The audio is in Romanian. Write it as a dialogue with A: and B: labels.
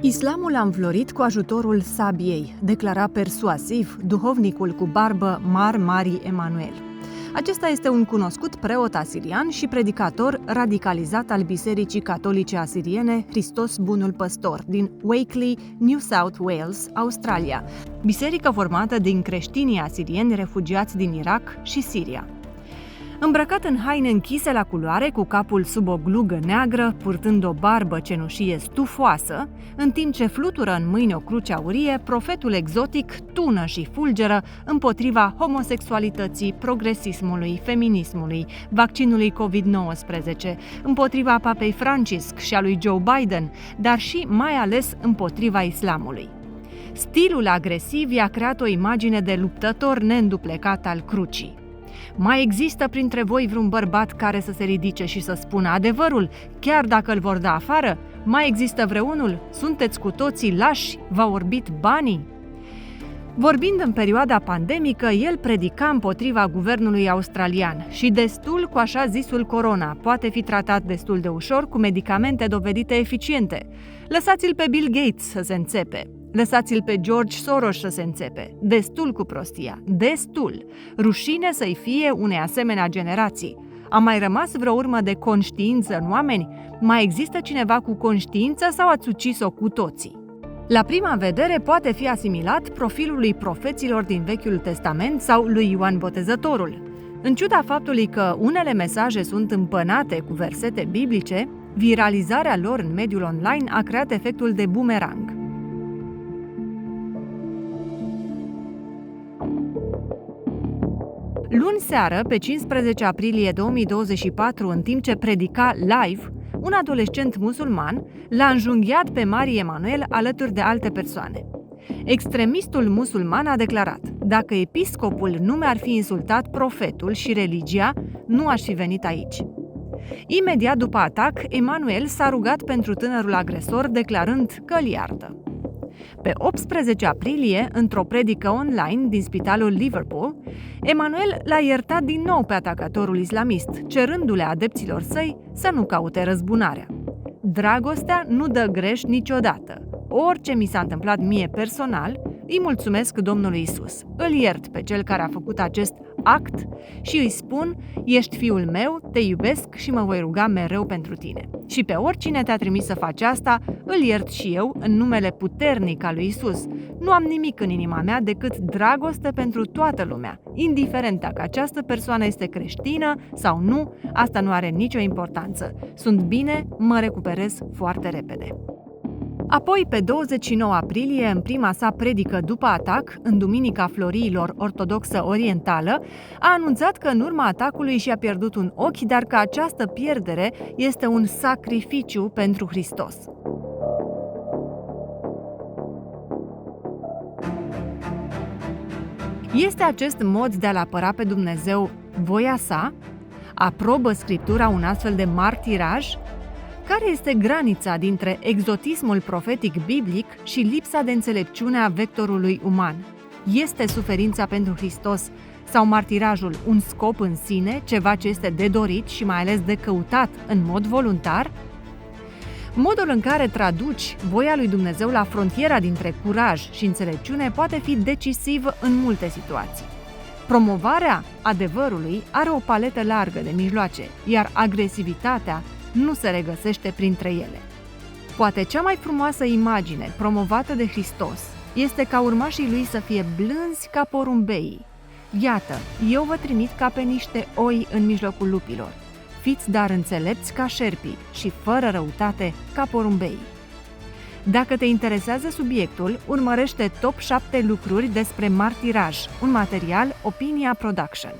A: Islamul a înflorit cu ajutorul sabiei, declara persuasiv duhovnicul cu barbă Mar Mari Emanuel. Acesta este un cunoscut preot asirian și predicator radicalizat al Bisericii Catolice Asiriene Hristos Bunul Păstor din Wakeley, New South Wales, Australia, biserică formată din creștinii asirieni refugiați din Irak și Siria. Îmbrăcat în haine închise la culoare, cu capul sub o glugă neagră, purtând o barbă cenușie stufoasă, în timp ce flutură în mâini o cruce aurie, profetul exotic tună și fulgeră împotriva homosexualității, progresismului, feminismului, vaccinului COVID-19, împotriva papei Francisc și a lui Joe Biden, dar și mai ales împotriva islamului. Stilul agresiv i-a creat o imagine de luptător neînduplecat al crucii. Mai există printre voi vreun bărbat care să se ridice și să spună adevărul, chiar dacă îl vor da afară? Mai există vreunul? Sunteți cu toții lași? V-au orbit banii? Vorbind în perioada pandemică, el predica împotriva guvernului australian și destul cu așa zisul corona, poate fi tratat destul de ușor cu medicamente dovedite eficiente. Lăsați-l pe Bill Gates să se înțepe. Lăsați-l pe George Soros să se înțepe. Destul cu prostia. Destul. Rușine să-i fie unei asemenea generații. A mai rămas vreo urmă de conștiință în oameni? Mai există cineva cu conștiință sau ați ucis-o cu toții? La prima vedere poate fi asimilat profilului profeților din Vechiul Testament sau lui Ioan Botezătorul. În ciuda faptului că unele mesaje sunt împănate cu versete biblice, viralizarea lor în mediul online a creat efectul de bumerang. Luni seară, pe 15 aprilie 2024, în timp ce predica live, un adolescent musulman l-a înjunghiat pe Mari Emanuel alături de alte persoane. Extremistul musulman a declarat: dacă episcopul nu mi-ar fi insultat profetul și religia, nu aș fi venit aici. Imediat după atac, Emanuel s-a rugat pentru tânărul agresor, declarând că îl iartă. Pe 18 aprilie, într-o predică online din spitalul Liverpool, Emanuel l-a iertat din nou pe atacatorul islamist, cerându-le adepților săi să nu caute răzbunarea. Dragostea nu dă greș niciodată. Orice mi s-a întâmplat mie personal, îi mulțumesc Domnului Isus. Îl iert pe cel care a făcut acest act și îi spun: ești fiul meu, te iubesc și mă voi ruga mereu pentru tine. Și pe oricine te-a trimis să faci asta, îl iert și eu în numele puternic al lui Isus. Nu am nimic în inima mea decât dragoste pentru toată lumea. Indiferent dacă această persoană este creștină sau nu, asta nu are nicio importanță. Sunt bine, mă recuperez foarte repede. Apoi, pe 29 aprilie, în prima sa predică după atac, în Duminica Floriilor Ortodoxă Orientală, a anunțat că în urma atacului și-a pierdut un ochi, dar că această pierdere este un sacrificiu pentru Hristos. Este acest mod de a-L apăra pe Dumnezeu voia sa? Aprobă Scriptura un astfel de martiraj? Care este granița dintre exotismul profetic biblic și lipsa de înțelepciune a vectorului uman? Este suferința pentru Hristos sau martirajul un scop în sine, ceva ce este de dorit și mai ales de căutat în mod voluntar? Modul în care traduci voia lui Dumnezeu la frontiera dintre curaj și înțelepciune poate fi decisiv în multe situații. Promovarea adevărului are o paletă largă de mijloace, iar agresivitatea nu se regăsește printre ele. Poate cea mai frumoasă imagine promovată de Hristos este ca urmașii lui să fie blânzi ca porumbeii. Iată, eu vă trimit ca pe niște oi în mijlocul lupilor. Fiți dar înțelepți ca șerpii și fără răutate ca porumbeii. Dacă te interesează subiectul, urmărește Top 7 lucruri despre martiraj, un material Opinia Production.